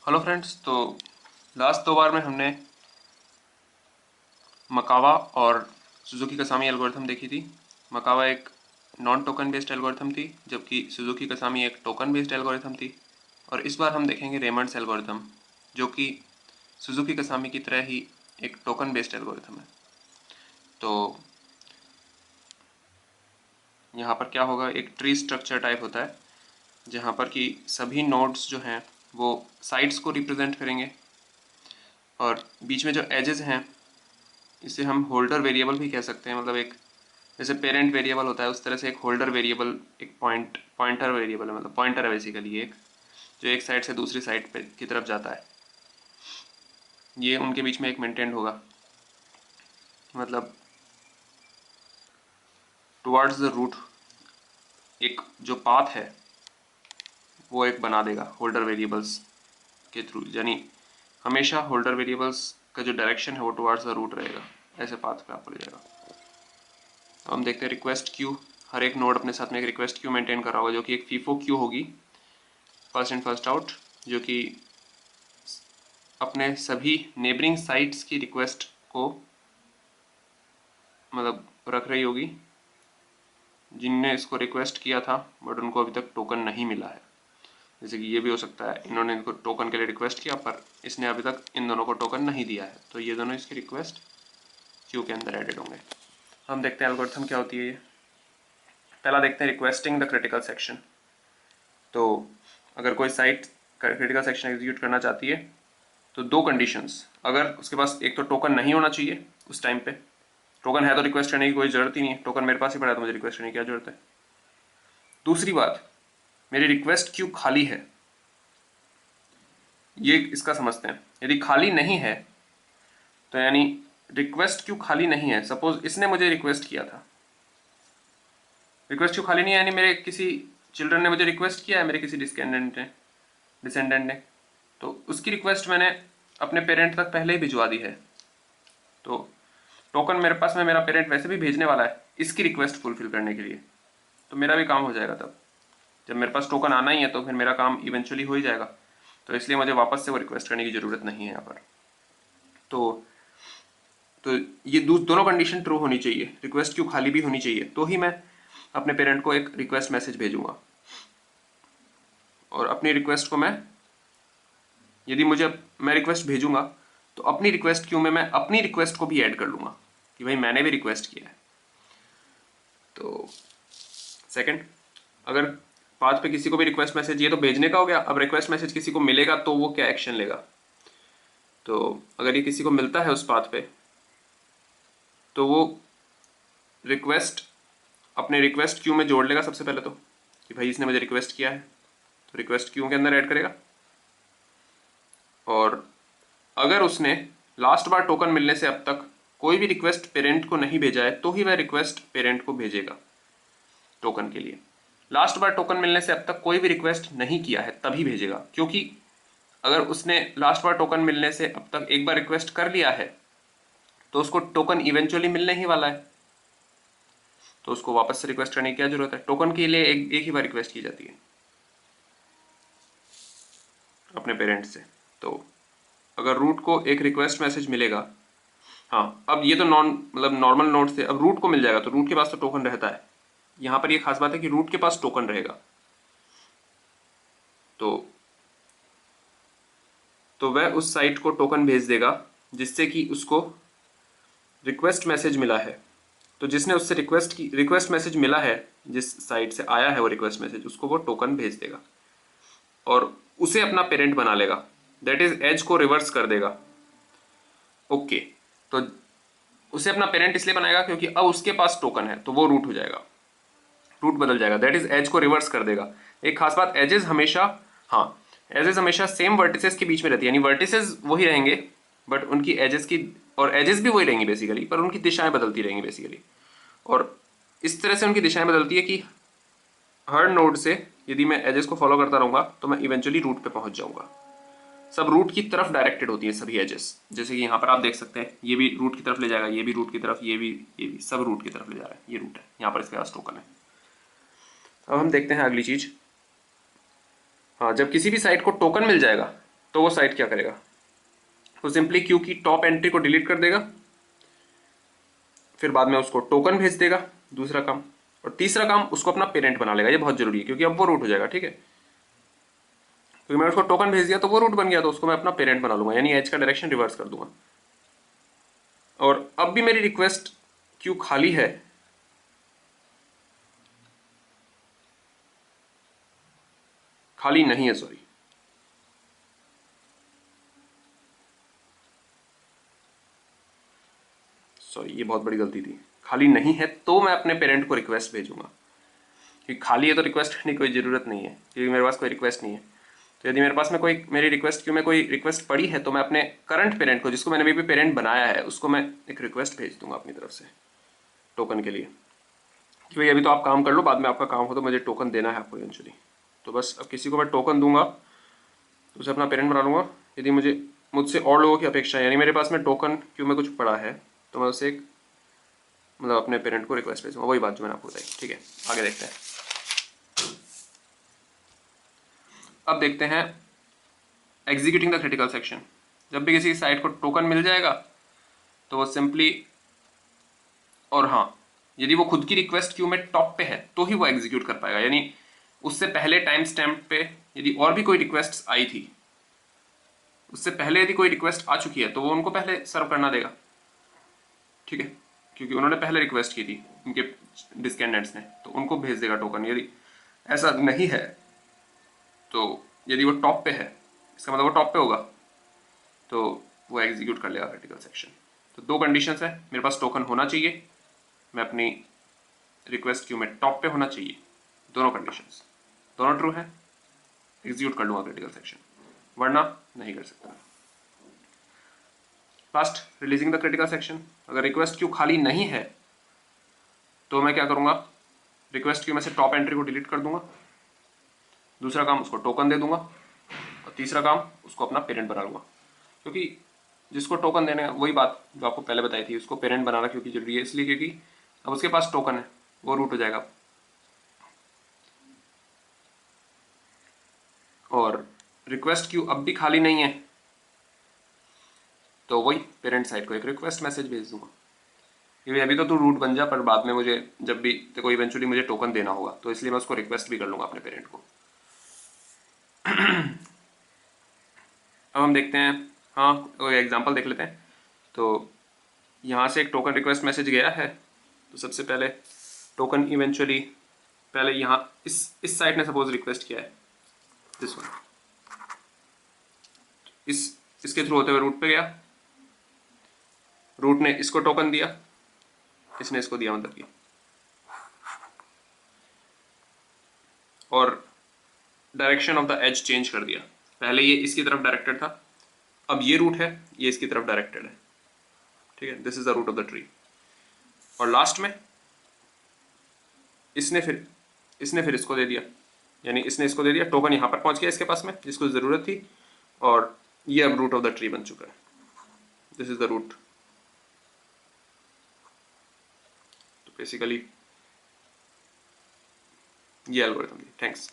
Hello friends. तो last 2 बार में हमने मकावा और सुजुकी कसामी एल्गोरिथम देखी थी। मकावा एक नॉन टोकन बेस्ड एल्गोरिथम थी, जबकि सुजुकी कसामी एक टोकन बेस्ड एल्गोरिथम थी। और इस बार हम देखेंगे रेमंड्स एल्गोरिथम, जो कि सुजुकी कसामी की तरह ही एक टोकन बेस्ड एल्गोरिथम है। तो यहाँ पर क्या होगा, एक ट्री स्ट्रक्चर टाइप होता है जहाँ पर कि सभी नोड्स जो हैं वो साइड्स को रिप्रेजेंट करेंगे, और बीच में जो एजेस हैं इसे हम होल्डर वेरिएबल भी कह सकते हैं। मतलब एक जैसे पेरेंट वेरिएबल होता है, उस तरह से एक होल्डर वेरिएबल, एक पॉइंटर वेरिएबल है। मतलब पॉइंटर है बेसिकली, एक जो एक साइड से दूसरी साइड पे की तरफ जाता है। ये उनके बीच में एक मेंटेन होगा, मतलब टुवर्ड्स द रूट एक जो पाथ है वो एक बना देगा होल्डर वेरिएबल्स के थ्रू। यानी हमेशा होल्डर वेरिएबल्स का जो डायरेक्शन है वो टुवर्ड्स द रूट रहेगा, ऐसे पाथ पे आपको ले जाएगा। तो हम देखते हैं रिक्वेस्ट क्यू। हर एक नोड अपने साथ में एक रिक्वेस्ट क्यू मेंटेन कर रहा होगा, जो कि एक फीफो क्यू होगी, फर्स्ट इन फर्स्ट आउट, जो कि अपने सभी नेबरिंग साइट्स की रिक्वेस्ट को मतलब रख रही होगी, जिनने इसको रिक्वेस्ट किया था बट उनको अभी तक टोकन नहीं मिला है। जैसे कि ये भी हो सकता है, इन्होंने इनको टोकन के लिए रिक्वेस्ट किया पर इसने अभी तक इन दोनों को टोकन नहीं दिया है, तो ये दोनों इसकी रिक्वेस्ट क्यू के अंदर एडेड होंगे। हम देखते हैं एल्गोरिथम क्या होती है ये। पहला देखते हैं रिक्वेस्टिंग द क्रिटिकल सेक्शन। तो अगर कोई साइट क्रिटिकल सेक्शन एग्जीक्यूट करना चाहती है तो दो कंडीशंस, अगर उसके पास एक तो टोकन नहीं होना चाहिए उस टाइम पे, टोकन है तो रिक्वेस्ट करने की कोई ज़रूरत ही नहीं है, टोकन मेरे पास ही पड़ा है तो मुझे रिक्वेस्ट करने की क्या ज़रूरत है। दूसरी बात, मेरी रिक्वेस्ट क्यू खाली है। ये इसका समझते हैं। यदि खाली नहीं है तो यानी रिक्वेस्ट क्यू खाली नहीं है, सपोज इसने मुझे रिक्वेस्ट किया था, रिक्वेस्ट क्यू खाली नहीं है यानी मेरे किसी चिल्ड्रन ने मुझे रिक्वेस्ट किया है, मेरे किसी डिसेंडेंट ने, तो उसकी रिक्वेस्ट मैंने अपने पेरेंट तक पहले ही भिजवा दी है, तो टोकन मेरे पास में मेरा पेरेंट वैसे भी भेजने वाला है इसकी रिक्वेस्ट फुलफिल करने के लिए, तो मेरा भी काम हो जाएगा। तब जब मेरे पास टोकन आना ही है तो फिर मेरा काम इवेंचुअली हो ही जाएगा, तो इसलिए मुझे वापस से वो रिक्वेस्ट करने की ज़रूरत नहीं है यहाँ पर। तो ये दोनों कंडीशन ट्रू होनी चाहिए, रिक्वेस्ट क्यू खाली भी होनी चाहिए, तो ही मैं अपने पेरेंट को एक रिक्वेस्ट मैसेज भेजूंगा। और अपनी रिक्वेस्ट को यदि मैं रिक्वेस्ट भेजूंगा तो अपनी रिक्वेस्ट क्यू में मैं अपनी रिक्वेस्ट को भी ऐड कर लूंगा कि भाई मैंने भी रिक्वेस्ट किया है। तो सेकंड, अगर पाथ पे किसी को भी रिक्वेस्ट मैसेज, ये तो भेजने का हो गया, अब रिक्वेस्ट मैसेज किसी को मिलेगा तो वो क्या एक्शन लेगा। तो अगर ये किसी को मिलता है उस पाथ पे तो वो रिक्वेस्ट अपने रिक्वेस्ट क्यू में जोड़ लेगा सबसे पहले, तो कि भाई इसने मुझे रिक्वेस्ट किया है, तो रिक्वेस्ट क्यू के अंदर ऐड करेगा। और अगर उसने लास्ट बार टोकन मिलने से अब तक कोई भी रिक्वेस्ट पेरेंट को नहीं भेजा है तो ही वह रिक्वेस्ट पेरेंट को भेजेगा टोकन के लिए। लास्ट बार टोकन मिलने से अब तक कोई भी रिक्वेस्ट नहीं किया है तभी भेजेगा, क्योंकि अगर उसने लास्ट बार टोकन मिलने से अब तक एक बार रिक्वेस्ट कर लिया है तो उसको टोकन इवेंचुअली मिलने ही वाला है, तो उसको वापस से रिक्वेस्ट करने की क्या जरूरत है। टोकन के लिए एक ही बार रिक्वेस्ट की जाती है अपने पेरेंट से। तो अगर रूट को एक रिक्वेस्ट मैसेज मिलेगा, हाँ अब ये तो नॉर्मल नोड से अब रूट को मिल जाएगा, तो रूट के पास तो टोकन रहता है। यहाँ पर ये खास बात है कि रूट के पास टोकन रहेगा, तो वह उस साइट को टोकन भेज देगा जिससे कि उसको रिक्वेस्ट मैसेज मिला है। तो जिसने उससे रिक्वेस्ट मैसेज मिला है, जिस साइट से आया है वो रिक्वेस्ट मैसेज, उसको वो टोकन भेज देगा और उसे अपना पेरेंट बना लेगा, दैट इज एज को रिवर्स कर देगा। ओके, तो उसे अपना पेरेंट इसलिए बनाएगा क्योंकि अब उसके पास टोकन है, तो वो रूट हो जाएगा, रूट बदल जाएगा, दैट इज एज को रिवर्स कर देगा। एक खास बात, एजेस हमेशा, हाँ एजेस हमेशा सेम वर्टिसेस के बीच में रहती है, यानी वर्टिसेस वही रहेंगे बट उनकी एजेस की, और एजेस भी वही रहेंगी बेसिकली, पर उनकी दिशाएं बदलती रहेंगी बेसिकली। और इस तरह से उनकी दिशाएं बदलती है कि हर नोड से यदि मैं एजेस को फॉलो करता रहूंगा तो मैं इवेंचुअली रूट पे पहुंच जाऊंगा। सब रूट की तरफ डायरेक्टेड होती है सभी एजेस, जैसे कि यहाँ पर आप देख सकते हैं ये भी रूट की तरफ ले जाएगा, ये भी रूट की तरफ, ये भी सब रूट की तरफ ले जा रहा है। ये रूट है, यहाँ पर इसके पास टोकन है। अब हम देखते हैं अगली चीज। हाँ, जब किसी भी साइट को टोकन मिल जाएगा तो वो साइट क्या करेगा, वो सिंपली क्यू की टॉप एंट्री को डिलीट कर देगा, फिर बाद में उसको टोकन भेज देगा, दूसरा काम। और तीसरा काम, उसको अपना पेरेंट बना लेगा। ये बहुत जरूरी है क्योंकि अब वो रूट हो जाएगा, ठीक है। क्योंकि मैंने उसको टोकन भेज दिया तो वो रूट बन गया, तो उसको मैं अपना पेरेंट बना लूंगा, यानी एज का डायरेक्शन रिवर्स कर दूंगा। और अब भी मेरी रिक्वेस्ट क्यू खाली है, खाली नहीं है, सॉरी, ये बहुत बड़ी गलती थी। खाली नहीं है तो मैं अपने पेरेंट को रिक्वेस्ट भेजूंगा, क्योंकि खाली है तो रिक्वेस्ट करने की कोई ज़रूरत नहीं है, क्योंकि मेरे पास कोई रिक्वेस्ट नहीं है। तो यदि मेरे पास में कोई मेरी रिक्वेस्ट क्यू में कोई रिक्वेस्ट पड़ी है तो मैं अपने करंट पेरेंट को, जिसको मैंने अभी भी पेरेंट बनाया है, उसको मैं एक रिक्वेस्ट भेज दूंगा अपनी तरफ से टोकन के लिए कि भाई अभी तो आप काम कर लो, बाद में आपका काम हो तो मुझे टोकन देना है आपको इवेंचुअली। तो बस अब किसी को मैं टोकन दूंगा तो उसे अपना पेरेंट बना लूँगा। यदि मुझसे और लोगों की अपेक्षा है, यानी मेरे पास में टोकन क्यू में कुछ पड़ा है, तो मैं उसे एक मतलब अपने पेरेंट को रिक्वेस्ट भेजूंगा, वही बात जो मैंने आपको बताई, ठीक है। आगे देखते हैं। अब देखते हैं एग्जीक्यूटिंग द क्रिटिकल सेक्शन। जब भी किसी साइट को टोकन मिल जाएगा तो वो सिंपली, और हाँ, यदि वो खुद की रिक्वेस्ट क्यू में टॉप पे है तो ही वो एग्जीक्यूट कर पाएगा, यानी उससे पहले टाइम स्टैम्प पे यदि और भी कोई रिक्वेस्ट आई थी, उससे पहले यदि कोई रिक्वेस्ट आ चुकी है तो वो उनको पहले सर्व करना देगा, ठीक है, क्योंकि उन्होंने पहले रिक्वेस्ट की थी उनके डिस्केंडेंट्स ने, तो उनको भेज देगा टोकन। यदि ऐसा नहीं है तो यदि वो टॉप पे है, इसका मतलब वो टॉप पे होगा, तो वो एग्जीक्यूट कर लेगा क्रिटिकल सेक्शन। तो दो कंडीशंस है, मेरे पास टोकन होना चाहिए, मैं अपनी रिक्वेस्ट क्यू में टॉप पे होना चाहिए, दोनों कंडीशंस दोनों ट्रू है, एग्जीक्यूट कर लूँगा क्रिटिकल सेक्शन, वरना नहीं कर सकता। Last, releasing the critical section. अगर रिक्वेस्ट क्यू खाली नहीं है तो मैं क्या करूँगा, रिक्वेस्ट क्यू में से टॉप एंट्री को डिलीट कर दूंगा, दूसरा काम उसको टोकन दे दूंगा, और तीसरा काम उसको अपना पेरेंट बना लूँगा। क्योंकि जिसको टोकन देने का, वही बात जो आपको पहले बताई थी, उसको पेरेंट बनाना क्योंकि जरूरी है, इसलिए क्योंकि अब उसके पास टोकन है, वो रूट हो जाएगा। और रिक्वेस्ट क्यू अब भी खाली नहीं है तो वही पेरेंट साइड को एक रिक्वेस्ट मैसेज भेज दूंगा, क्योंकि अभी तो तू रूट बन जा, पर बाद में मुझे जब भी देखो इवेंचुअली मुझे टोकन देना होगा, तो इसलिए मैं उसको रिक्वेस्ट भी कर लूँगा अपने पेरेंट को। अब हम देखते हैं, हाँ, कोई एग्जांपल देख लेते हैं। तो यहाँ से एक टोकन रिक्वेस्ट मैसेज गया है, तो सबसे पहले टोकन इवेंचुअली पहले यहाँ इस साइट ने सपोज रिक्वेस्ट किया है, दिस वन, इसके थ्रू होते हुए रूट पे गया, रूट ने इसको टोकन दिया, इसने इसको दिया, मतलब कि, और direction of the edge change कर दिया। पहले ये इसकी तरफ डायरेक्टेड था, अब ये रूट है, ये इसकी तरफ डायरेक्टेड है, ठीक है, this is the root of the tree. और लास्ट में इसने फिर इसको दे दिया, यानी इसने इसको दे दिया, टोकन यहाँ पर पहुंच गया इसके पास में जिसको ज़रूरत थी, और ये अब रूट ऑफ द ट्री बन चुका है, दिस इज द रूट। तो बेसिकली ये एल्गोरिथम थी। थैंक्स।